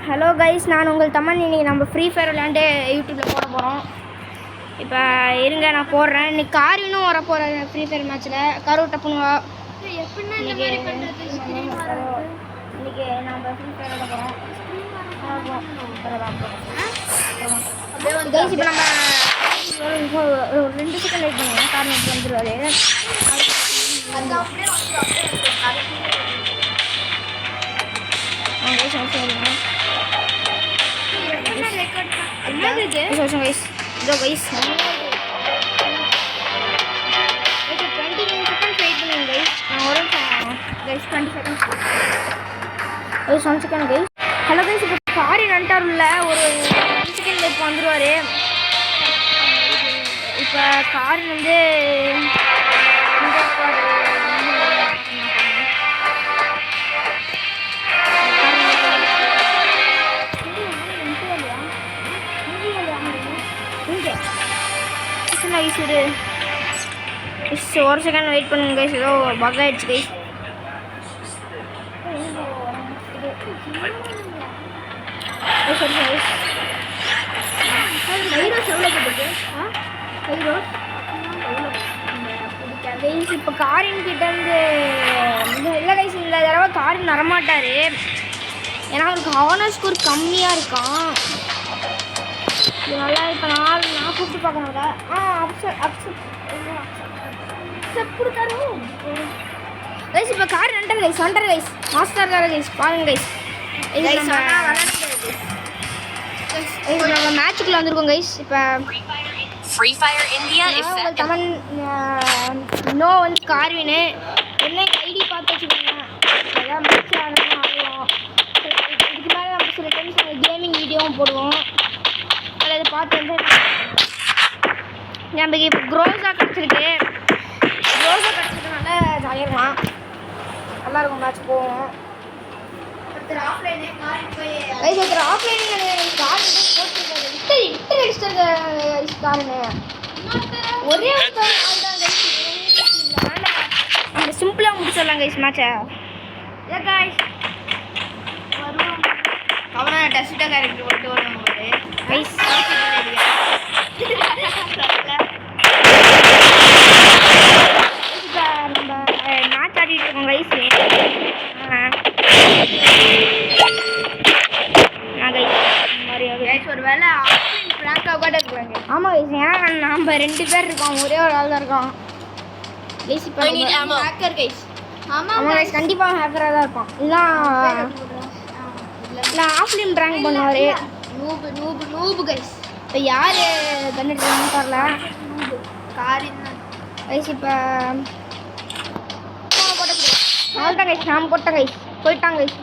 Hello guys, நான் உங்கள் தமன். இன்றைக்கி நம்ம ஃப்ரீ ஃபயர் விளையாண்டு யூடியூப்பில் போட போகிறோம். இப்போ இருங்க, நான் போடுறேன். இன்றைக்கி காரினும் வர போகிறேன் ஃப்ரீ ஃபயர் மேட்ச்சில். கரு டப்புனுவா இன்றைக்கி நம்ம ஃப்ரீ ஃபயர் விளையாட போகிறோம். கைஸ், இப்போ நம்ம ஒரு 2 செகண்ட் வெயிட் பண்ணுவோம். காரின் எடுத்து வந்துடுவார். ஹலோ கைஸ், இப்போ காரின் வந்துட்டார் உள்ள. ஒரு 1 செகண்ட் இப்போ வந்துடுவார். இப்போ காரின் வந்து ஒரு செகண்ட் வெயிட் பண்ணுங்க கைஸ். ஏதோ பக் ஆயிடுச்சு கைஸ். இப்போ காரின் கிட்ட இருந்து இல்லை கைஸ், இந்த தடவை காரின் வரமாட்டார். ஏன்னா அவருக்கு ஹானர் ஸ்கோர் கம்மியாக இருக்கான். இதனால இப்போ நான் கூப்பிட்டு பார்க்கணும்ல. கொடுத்தாரு கைஸ். இப்போ கார் வந்துட்டார் கைஸ். மாஸ்டர் கார கைஸ், பாருங்க கைஸ். நம்ம மேட்சுக்குள்ள வந்திருக்கோம் கைஸ். இப்போ ஃப்ரீ ஃபயர் இந்தியா தமிழ் நோ வந்து கார்வினு என்ன ஐடி பார்த்து வச்சுக்கோங்க. ஏதாவது மேட்ச் ஆடுவோம். இதுக்கு மேலே நம்ம சில டைம்ஸ் கேமிங் வீடியோவும் போடுவோம். அதில் இதை பார்த்து வந்து நமக்கு இப்போ க்ரோஸாக கிடச்சிருக்கு. கிடச்சதுனால ஜாலியாக இருக்கலாம். நல்லாயிருக்கும். மேட்ச் போவோம். ஒருத்தர் ஆஃப்லைனு கார் காருன்னு ஒரே நம்ம சிம்பிளாக முடிச்சிடலாம் கைஸ் மேட்சை. அவனா டஸ்ட்டா கேரக்டர் போட்டு வருவாங்க கைஸ். நம்ம மேட்ச் ஆடிட்டு இருக்கோம் கைஸ். ஒரு வேலை பிளாங்காக கூட இருக்கிறாங்க. ஆமாம் கைஸ், ஏன் நம்ம 2 பேர் இருக்கோம், ஒரே ஒரு ஆள் தான் இருக்கோம் கைஸ். இப்போ ஹேக்கர் கைஸ். ஆமாம் கைஸ், கண்டிப்பாக ஹேக்கராக தான் இருப்பான். இல்லை ஆஃப்லைன் ட்ராங்க் பண்ணுவார். நூபு கைஸ். இப்போ யார் கண்டுட்டு வரல காரின் கைஸ். இப்போ போட்டேன் கைஸ். நான் போட்டேன் கைஸ். போட்டாங்க கைஸ்.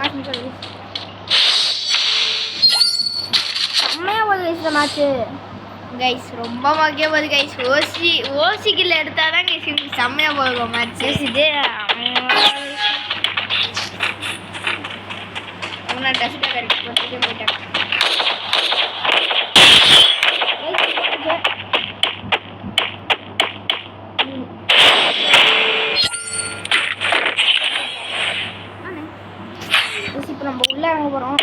மேட்ச் சொல்லி செம்மையாக போகுது கைஸ் இந்த மேட்ச்சு கைஸ். ரொம்ப முக்கியம் போகுது கைஸ். ஓசிக்கில் எடுத்தால் தான் கைஸ் செம்மையாக போகும் மேட்ச் கைஸ். இது அவனா டஸ்ட்டாக கரெக்ட் போட்டுட்டு போயிட்டாங்க. இப்போ நம்ம உள்ளே இறங்க போகிறோம்.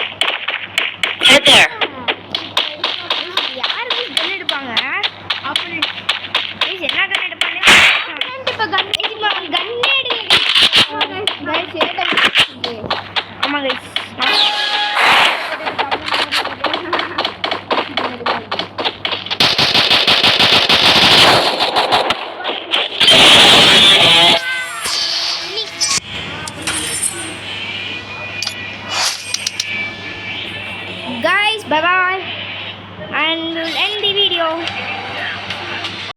யாருக்கு கன் எடுப்பாங்க அப்படி என்ன கன் எடுப்பாங்க? இப்போ கன்னே எடுங்க. ஆமாம் guys. Guys, bye bye, and we'll end the video.